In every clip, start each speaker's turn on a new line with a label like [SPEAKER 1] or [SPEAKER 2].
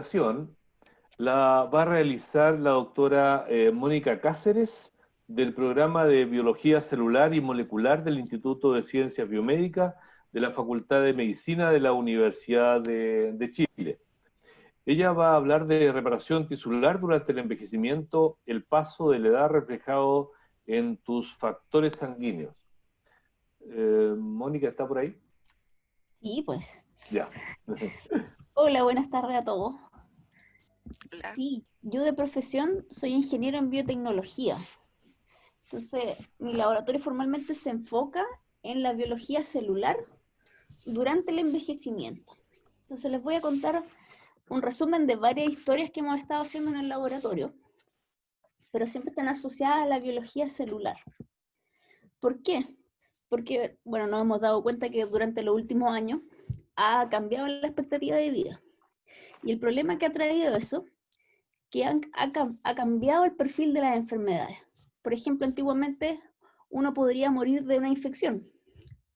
[SPEAKER 1] presentación la va a realizar la doctora Mónica Cáceres del programa de Biología Celular y Molecular del Instituto de Ciencias Biomédicas de la Facultad de Medicina de la Universidad de Chile. Ella va a hablar de reparación tisular durante el envejecimiento, el paso de la edad reflejado en tus factores sanguíneos. Mónica, ¿está por ahí?
[SPEAKER 2] Sí, pues.
[SPEAKER 1] Ya.
[SPEAKER 2] Hola, buenas tardes a todos.
[SPEAKER 3] Hola.
[SPEAKER 2] Sí, yo de profesión soy ingeniero en biotecnología. Entonces, mi laboratorio formalmente se enfoca en la biología celular durante el envejecimiento. Entonces, les voy a contar un resumen de varias historias que hemos estado haciendo en el laboratorio, pero siempre están asociadas a la biología celular. ¿Por qué? Porque, bueno, nos hemos dado cuenta que durante los últimos años ha cambiado la expectativa de vida. Y el problema que ha traído eso, que ha cambiado el perfil de las enfermedades. Por ejemplo, antiguamente uno podría morir de una infección,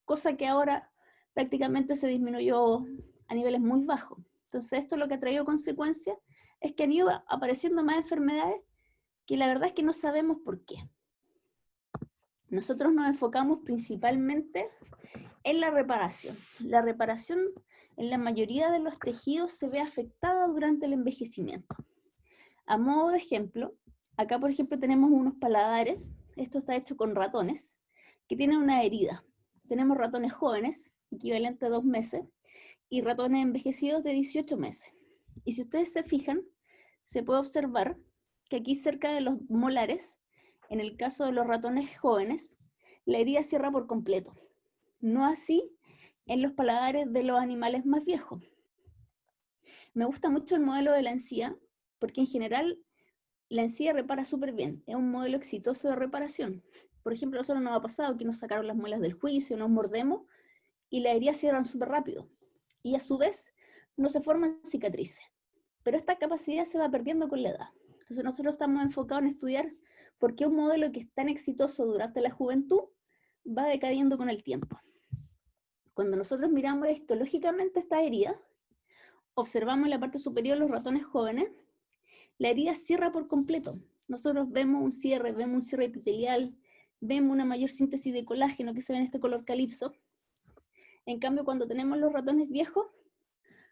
[SPEAKER 2] cosa que ahora prácticamente se disminuyó a niveles muy bajos. Entonces esto lo que ha traído consecuencias es que han ido apareciendo más enfermedades que la verdad es que no sabemos por qué. Nosotros nos enfocamos principalmente en la reparación. La reparación en la mayoría de los tejidos se ve afectada durante el envejecimiento. A modo de ejemplo, acá por ejemplo tenemos unos paladares, esto está hecho con ratones, que tienen una herida. Tenemos ratones jóvenes, equivalente a 2 meses, y ratones envejecidos de 18 meses. Y si ustedes se fijan, se puede observar que aquí cerca de los molares, en el caso de los ratones jóvenes, la herida cierra por completo. No así en los paladares de los animales más viejos. Me gusta mucho el modelo de la encía, porque en general la encía repara súper bien, es un modelo exitoso de reparación. Por ejemplo, a nosotros nos ha pasado que nos sacaron las muelas del juicio, nos mordemos y las heridas cierran súper rápido. Y a su vez no se forman cicatrices. Pero esta capacidad se va perdiendo con la edad. Entonces nosotros estamos enfocados en estudiar por qué un modelo que es tan exitoso durante la juventud va decayendo con el tiempo. Cuando nosotros miramos histológicamente esta herida, observamos en la parte superior los ratones jóvenes, la herida cierra por completo. Nosotros vemos un cierre epitelial, vemos una mayor síntesis de colágeno que se ve en este color calipso. En cambio, cuando tenemos los ratones viejos,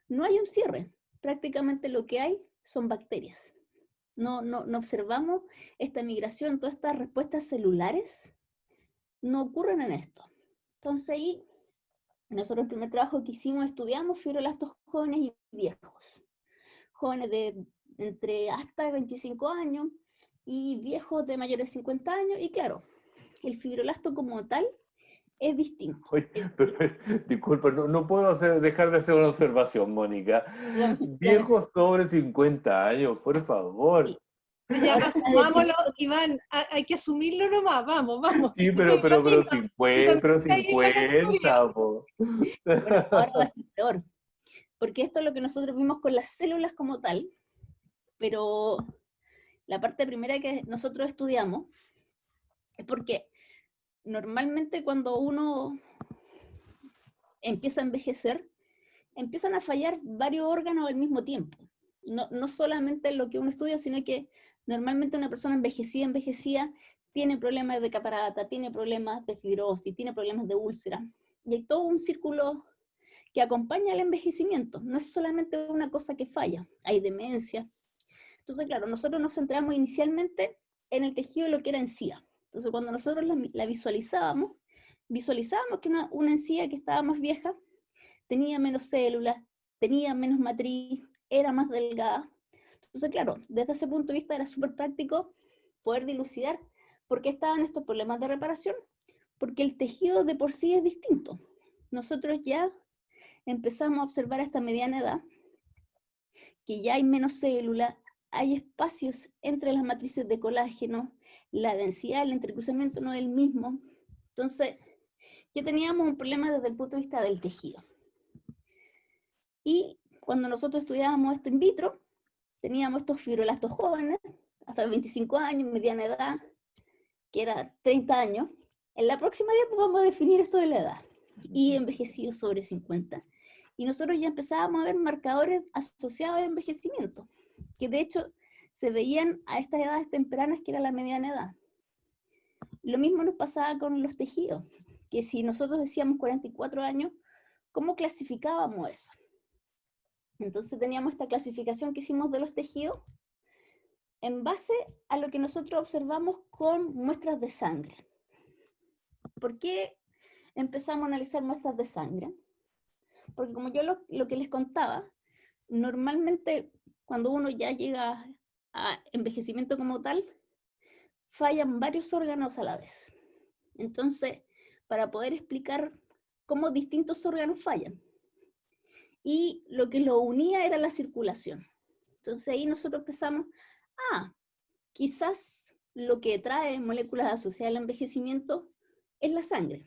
[SPEAKER 2] no hay un cierre. Prácticamente lo que hay son bacterias. No observamos esta migración, todas estas respuestas celulares no ocurren en esto. Entonces ahí, nosotros el primer trabajo que hicimos, estudiamos fibroblastos jóvenes y viejos. Jóvenes de entre hasta 25 años y viejos de mayores de 50 años. Y claro, el fibroblasto como tal es distinto.
[SPEAKER 1] Oye, disculpa, no puedo dejar de hacer una observación, Mónica. Viejos sobre 50 años, por favor.
[SPEAKER 2] Sí.
[SPEAKER 3] Sí, ya asumámoslo, Iván, hay que asumirlo nomás, vamos.
[SPEAKER 1] Sí, pero 50, po.
[SPEAKER 2] Bueno, ahora va a ser peor, porque esto es lo que nosotros vimos con las células como tal, pero la parte primera que nosotros estudiamos es porque normalmente cuando uno empieza a envejecer, empiezan a fallar varios órganos al mismo tiempo. No solamente lo que uno estudia, sino que normalmente una persona envejecida, tiene problemas de catarata, tiene problemas de fibrosis, tiene problemas de úlcera. Y hay todo un círculo que acompaña el envejecimiento. No es solamente una cosa que falla, hay demencia. Entonces, claro, nosotros nos centramos inicialmente en el tejido de lo que era encía. Entonces, cuando nosotros la visualizábamos que una encía que estaba más vieja tenía menos células, tenía menos matriz, era más delgada. Entonces, claro, desde ese punto de vista era súper práctico poder dilucidar por qué estaban estos problemas de reparación, porque el tejido de por sí es distinto. Nosotros ya empezamos a observar a esta mediana edad que ya hay menos células, hay espacios entre las matrices de colágeno, la densidad, el entrecruzamiento no es el mismo. Entonces, ya teníamos un problema desde el punto de vista del tejido. Y cuando nosotros estudiábamos esto in vitro, teníamos estos fibroblastos jóvenes, hasta los 25 años, mediana edad, que era 30 años. En la próxima diapositiva vamos a definir esto de la edad. Y envejecidos sobre 50. y nosotros ya empezábamos a ver marcadores asociados al envejecimiento, que de hecho se veían a estas edades tempranas, que era la mediana edad. Lo mismo nos pasaba con los tejidos, que si nosotros decíamos 44 años, ¿cómo clasificábamos eso? Entonces teníamos esta clasificación que hicimos de los tejidos en base a lo que nosotros observamos con muestras de sangre. ¿Por qué empezamos a analizar muestras de sangre? Porque como yo lo que les contaba, normalmente cuando uno ya llega a envejecimiento como tal, fallan varios órganos a la vez. Entonces, para poder explicar cómo distintos órganos fallan. Y lo que lo unía era la circulación. Entonces ahí nosotros empezamos, quizás lo que trae moléculas asociadas al envejecimiento es la sangre.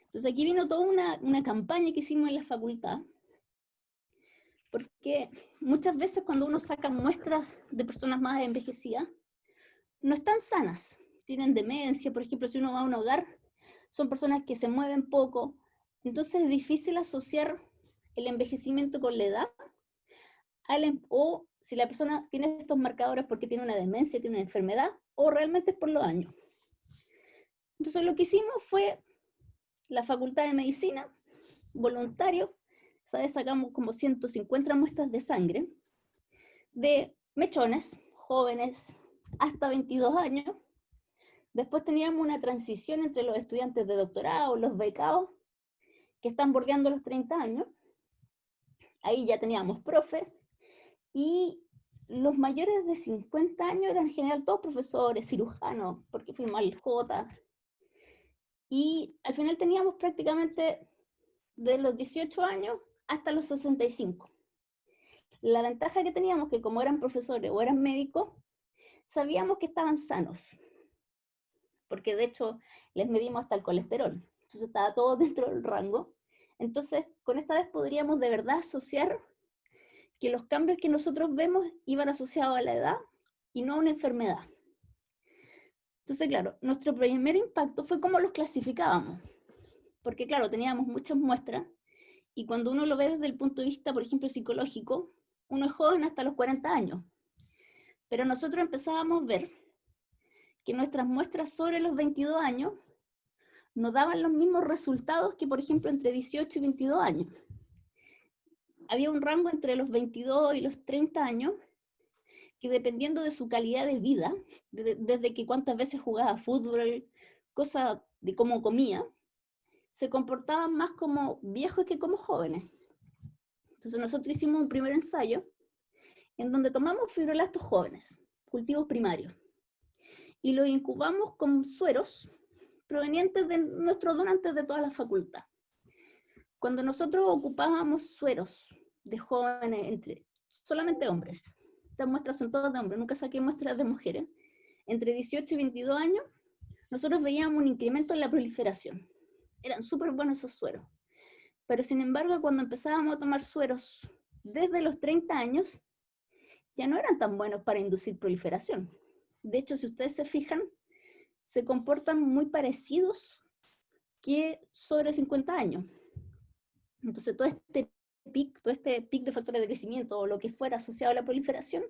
[SPEAKER 2] Entonces aquí vino toda una campaña que hicimos en la facultad, porque muchas veces cuando uno saca muestras de personas más envejecidas, no están sanas, tienen demencia, por ejemplo, si uno va a un hogar, son personas que se mueven poco, entonces es difícil asociar el envejecimiento con la edad, o si la persona tiene estos marcadores porque tiene una demencia, tiene una enfermedad, o realmente es por los años. Entonces lo que hicimos fue, la Facultad de Medicina, voluntarios, ¿sabes? Sacamos como 150 muestras de sangre, de mechones, jóvenes, hasta 22 años. Después teníamos una transición entre los estudiantes de doctorado, los becados, que están bordeando los 30 años. Ahí ya teníamos profe, y los mayores de 50 años eran en general todos profesores, cirujanos, porque fuimos al J. Y al final teníamos prácticamente de los 18 años hasta los 65. La ventaja que teníamos que como eran profesores o eran médicos, sabíamos que estaban sanos, porque de hecho les medimos hasta el colesterol, entonces estaba todo dentro del rango. Entonces con esta vez podríamos de verdad asociar que los cambios que nosotros vemos iban asociados a la edad y no a una enfermedad. Entonces claro, nuestro primer impacto fue cómo los clasificábamos, porque claro, teníamos muchas muestras, y cuando uno lo ve desde el punto de vista, por ejemplo, psicológico, uno es joven hasta los 40 años, pero nosotros empezábamos a ver que nuestras muestras sobre los 22 años nos daban los mismos resultados que, por ejemplo, entre 18 y 22 años. Había un rango entre los 22 y los 30 años que, dependiendo de su calidad de vida, desde que cuántas veces jugaba fútbol, cosa de cómo comía, se comportaban más como viejos que como jóvenes. Entonces nosotros hicimos un primer ensayo en donde tomamos fibroblastos jóvenes, cultivos primarios, y los incubamos con sueros provenientes de nuestros donantes de toda la facultad. Cuando nosotros ocupábamos sueros de jóvenes, solamente hombres, estas muestras son todas de hombres, nunca saqué muestras de mujeres, entre 18 y 22 años, nosotros veíamos un incremento en la proliferación. Eran súper buenos esos sueros. Pero sin embargo, cuando empezábamos a tomar sueros desde los 30 años, ya no eran tan buenos para inducir proliferación. De hecho, si ustedes se fijan, se comportan muy parecidos que sobre 50 años. Entonces, todo este pic de factores de crecimiento o lo que fuera asociado a la proliferación,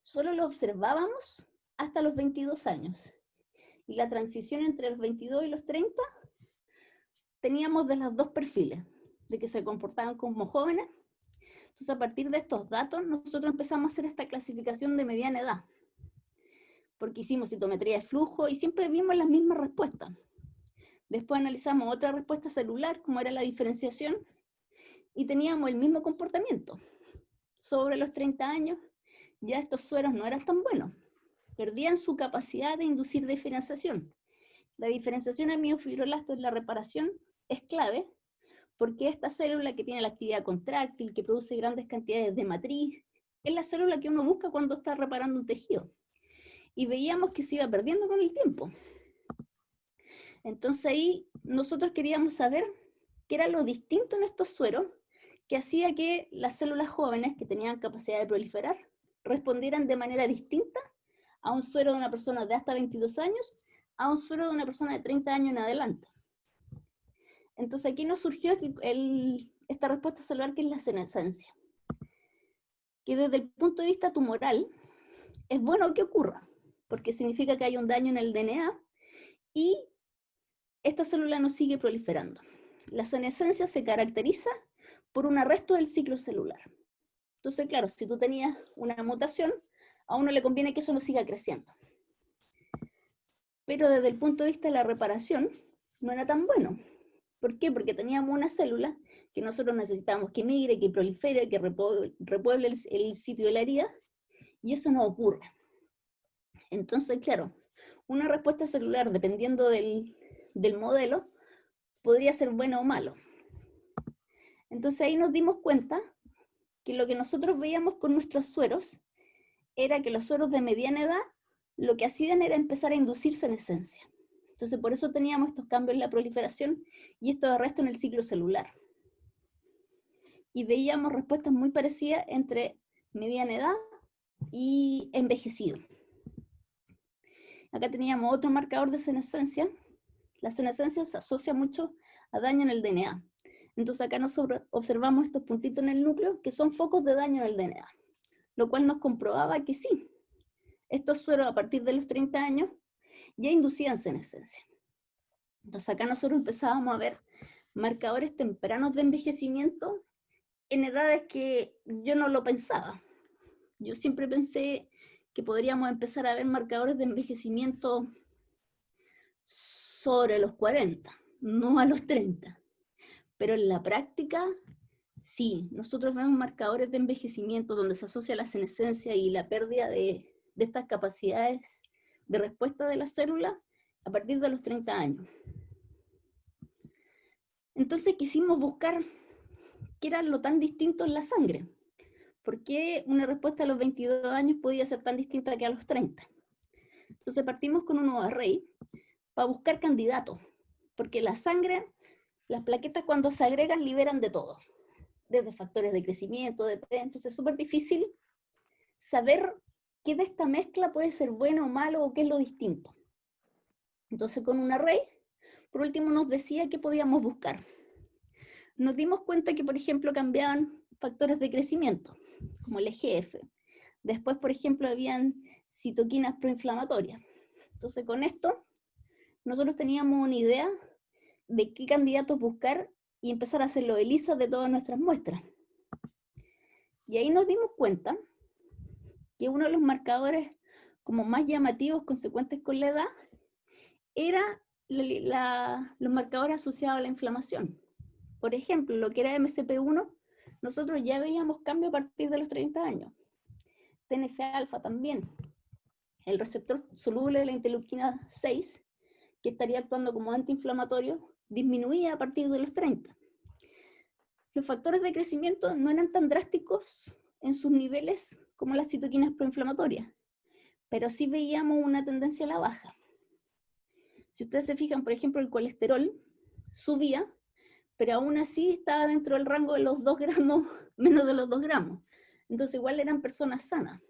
[SPEAKER 2] solo lo observábamos hasta los 22 años. Y la transición entre los 22 y los 30, teníamos de los dos perfiles, de que se comportaban como jóvenes. Entonces, a partir de estos datos, nosotros empezamos a hacer esta clasificación de mediana edad, porque hicimos citometría de flujo y siempre vimos las mismas respuestas. Después analizamos otra respuesta celular, como era la diferenciación, y teníamos el mismo comportamiento. Sobre los 30 años, ya estos sueros no eran tan buenos, perdían su capacidad de inducir diferenciación. La diferenciación en miofibroblastos en la reparación es clave, porque esta célula que tiene la actividad contráctil, que produce grandes cantidades de matriz, es la célula que uno busca cuando está reparando un tejido. Y veíamos que se iba perdiendo con el tiempo. Entonces ahí nosotros queríamos saber qué era lo distinto en estos sueros que hacía que las células jóvenes que tenían capacidad de proliferar respondieran de manera distinta a un suero de una persona de hasta 22 años a un suero de una persona de 30 años en adelante. Entonces aquí nos surgió el esta respuesta celular que es la senescencia, que desde el punto de vista tumoral es bueno que ocurra, porque significa que hay un daño en el DNA y esta célula no sigue proliferando. La senescencia se caracteriza por un arresto del ciclo celular. Entonces, claro, si tú tenías una mutación, a uno le conviene que eso no siga creciendo. Pero desde el punto de vista de la reparación, no era tan bueno. ¿Por qué? Porque teníamos una célula que nosotros necesitábamos que migre, que prolifere, que repueble el sitio de la herida, y eso no ocurre. Entonces, claro, una respuesta celular, dependiendo del modelo, podría ser bueno o malo. Entonces ahí nos dimos cuenta que lo que nosotros veíamos con nuestros sueros era que los sueros de mediana edad lo que hacían era empezar a inducir senescencia. Entonces por eso teníamos estos cambios en la proliferación y estos arrestos en el ciclo celular. Y veíamos respuestas muy parecidas entre mediana edad y envejecido. Acá teníamos otro marcador de senescencia. La senescencia se asocia mucho a daño en el DNA. Entonces acá nosotros observamos estos puntitos en el núcleo que son focos de daño en el DNA, lo cual nos comprobaba que sí, estos sueros a partir de los 30 años ya inducían senescencia. Entonces acá nosotros empezábamos a ver marcadores tempranos de envejecimiento en edades que yo no lo pensaba. Yo siempre pensé que podríamos empezar a ver marcadores de envejecimiento sobre los 40, no a los 30. Pero en la práctica, sí, nosotros vemos marcadores de envejecimiento donde se asocia la senescencia y la pérdida de estas capacidades de respuesta de la célula a partir de los 30 años. Entonces quisimos buscar qué era lo tan distinto en la sangre. ¿Por qué una respuesta a los 22 años podía ser tan distinta que a los 30? Entonces partimos con un array para buscar candidatos, porque la sangre, las plaquetas cuando se agregan liberan de todo, desde factores de crecimiento, entonces es súper difícil saber qué de esta mezcla puede ser bueno o malo o qué es lo distinto. Entonces con un array, por último nos decía qué podíamos buscar. Nos dimos cuenta que, por ejemplo, cambiaban factores de crecimiento, como el EGF. Después, por ejemplo, habían citoquinas proinflamatorias. Entonces con esto, nosotros teníamos una idea de qué candidatos buscar y empezar a hacerlo ELISA de todas nuestras muestras. Y ahí nos dimos cuenta que uno de los marcadores como más llamativos consecuentes con la edad era los marcadores asociados a la inflamación. Por ejemplo, lo que era MCP1, nosotros ya veíamos cambio a partir de los 30 años. TNF-alfa también. El receptor soluble de la interleuquina 6, que estaría actuando como antiinflamatorio, disminuía a partir de los 30. Los factores de crecimiento no eran tan drásticos en sus niveles como las citoquinas proinflamatorias, pero sí veíamos una tendencia a la baja. Si ustedes se fijan, por ejemplo, el colesterol subía, pero aún así estaba dentro del rango de los 2 gramos, menos de los 2 gramos. Entonces igual eran personas sanas.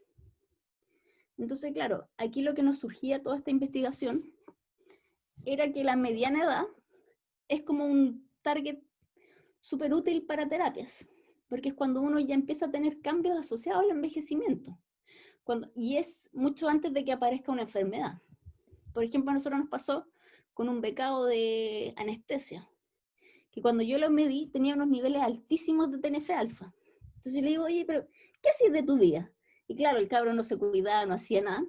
[SPEAKER 2] Entonces, claro, aquí lo que nos surgía toda esta investigación era que la mediana edad es como un target súper útil para terapias, porque es cuando uno ya empieza a tener cambios asociados al envejecimiento, y es mucho antes de que aparezca una enfermedad. Por ejemplo, a nosotros nos pasó con un becado de anestesia, que cuando yo lo medí tenía unos niveles altísimos de TNF-alfa. Entonces le digo, oye, pero ¿qué haces de tu vida? Y claro, el cabro no se cuidaba, no hacía nada.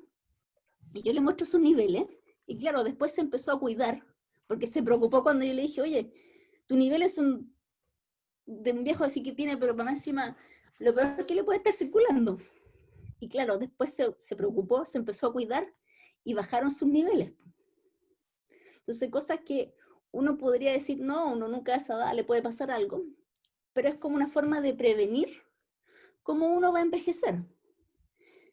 [SPEAKER 2] Y yo le muestro sus niveles, y claro, después se empezó a cuidar, porque se preocupó cuando yo le dije, oye, tus niveles son de un viejo así que tiene, pero para más encima, lo peor es que le puede estar circulando. Y claro, después se preocupó, se empezó a cuidar, y bajaron sus niveles. Entonces, cosas que uno podría decir, no, uno nunca a esa edad le puede pasar algo, pero es como una forma de prevenir cómo uno va a envejecer.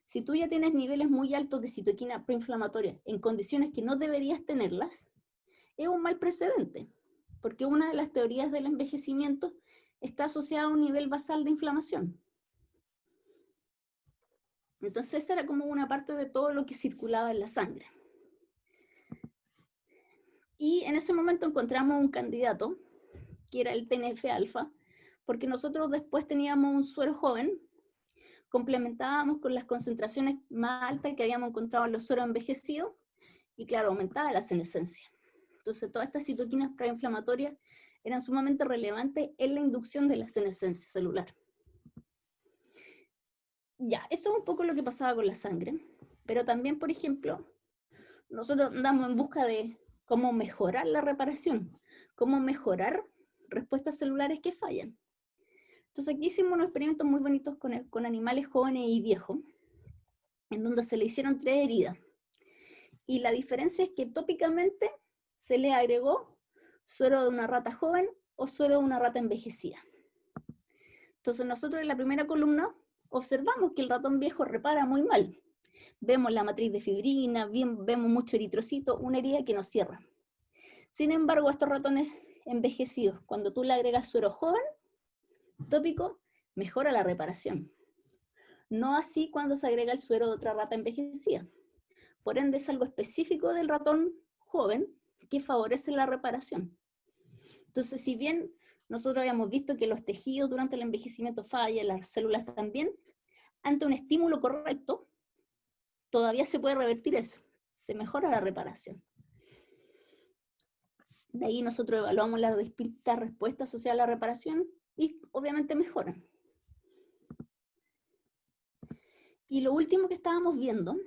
[SPEAKER 2] Si tú ya tienes niveles muy altos de citoquina proinflamatoria en condiciones que no deberías tenerlas, es un mal precedente, porque una de las teorías del envejecimiento está asociada a un nivel basal de inflamación. Entonces esa era como una parte de todo lo que circulaba en la sangre. Y en ese momento encontramos un candidato, que era el TNF-alfa, porque nosotros después teníamos un suero joven, complementábamos con las concentraciones más altas que habíamos encontrado en los sueros envejecidos, y claro, aumentaba la senescencia. Entonces, todas estas citoquinas proinflamatorias eran sumamente relevantes en la inducción de la senescencia celular. Ya, eso es un poco lo que pasaba con la sangre, pero también, por ejemplo, nosotros andamos en busca de cómo mejorar la reparación, cómo mejorar respuestas celulares que fallan. Entonces aquí hicimos unos experimentos muy bonitos con animales jóvenes y viejos, en donde se le hicieron 3 heridas. Y la diferencia es que tópicamente se le agregó suero de una rata joven o suero de una rata envejecida. Entonces nosotros en la primera columna observamos que el ratón viejo repara muy mal. Vemos la matriz de fibrina, vemos mucho eritrocito, una herida que no cierra. Sin embargo, a estos ratones envejecidos, cuando tú le agregas suero joven, tópico, mejora la reparación. No así cuando se agrega el suero de otra rata envejecida. Por ende, es algo específico del ratón joven que favorece la reparación. Entonces, si bien nosotros habíamos visto que los tejidos durante el envejecimiento fallan, las células también, ante un estímulo correcto, todavía se puede revertir eso. Se mejora la reparación. De ahí nosotros evaluamos las distintas respuestas asociadas a la reparación y obviamente mejoran. Y lo último que estábamos viendo,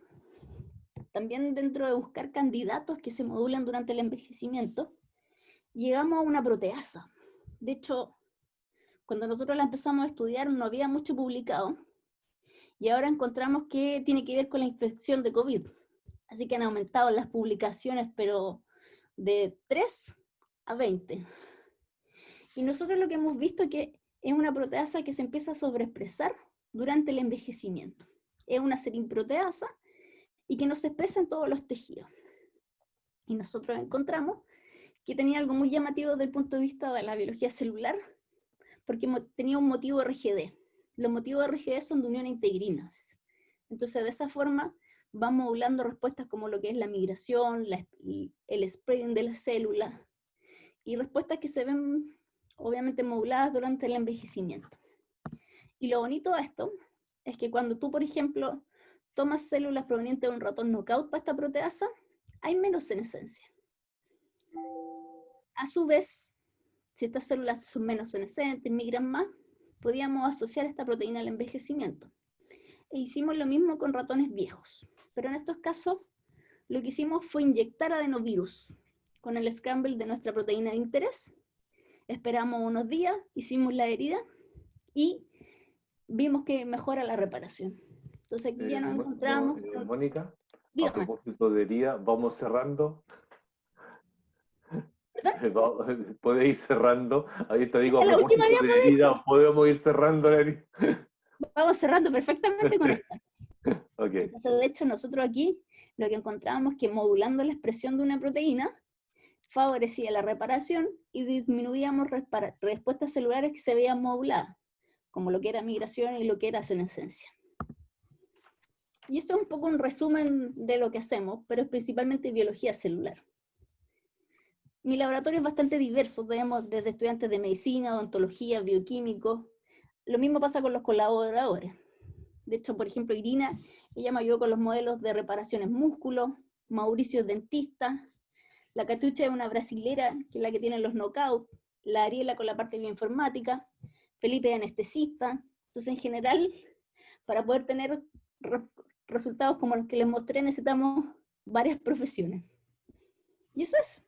[SPEAKER 2] también dentro de buscar candidatos que se modulan durante el envejecimiento, llegamos a una proteasa. De hecho, cuando nosotros la empezamos a estudiar no había mucho publicado, y ahora encontramos que tiene que ver con la infección de COVID. Así que han aumentado las publicaciones, pero de 3 a 20. Y nosotros lo que hemos visto es que es una proteasa que se empieza a sobreexpresar durante el envejecimiento. Es una serinproteasa y que no se expresa en todos los tejidos. Y nosotros encontramos que tenía algo muy llamativo desde el punto de vista de la biología celular, porque tenía un motivo RGD. Los motivos RGD son de unión integrina. Entonces, de esa forma, va modulando respuestas como lo que es la migración, el spreading de las células, y respuestas que se ven, obviamente, moduladas durante el envejecimiento. Y lo bonito de esto es que cuando tú, por ejemplo, tomas células provenientes de un ratón knockout para esta proteasa, hay menos senescencia. A su vez, si estas células son menos senescentes, migran más, podíamos asociar esta proteína al envejecimiento. E hicimos lo mismo con ratones viejos, pero en estos casos lo que hicimos fue inyectar adenovirus con el scramble de nuestra proteína de interés. Esperamos unos días, hicimos la herida y vimos que mejora la reparación. Entonces aquí ya nos encontramos...
[SPEAKER 1] Mónica,
[SPEAKER 2] dígame.
[SPEAKER 1] a propósito de herida, vamos cerrando. Puede ir cerrando. Ahí te digo, a propósito de herida, podemos ir cerrando la herida.
[SPEAKER 2] Vamos cerrando perfectamente con esta.
[SPEAKER 1] Okay.
[SPEAKER 2] Entonces, de hecho, nosotros aquí lo que encontramos es que modulando la expresión de una proteína favorecía la reparación y disminuíamos respuestas celulares que se veían moduladas, como lo que era migración y lo que era senescencia. Y esto es un poco un resumen de lo que hacemos, pero es principalmente biología celular. Mi laboratorio es bastante diverso, tenemos desde estudiantes de medicina, odontología, bioquímicos. Lo mismo pasa con los colaboradores. De hecho, por ejemplo, Irina, ella me ayudó con los modelos de reparaciones músculos, Mauricio es dentista, la Catucha es una brasilera, que es la que tiene los knockouts, la Ariela con la parte de bioinformática, Felipe es anestesista. Entonces, en general, para poder tener resultados como los que les mostré, necesitamos varias profesiones. Y eso es.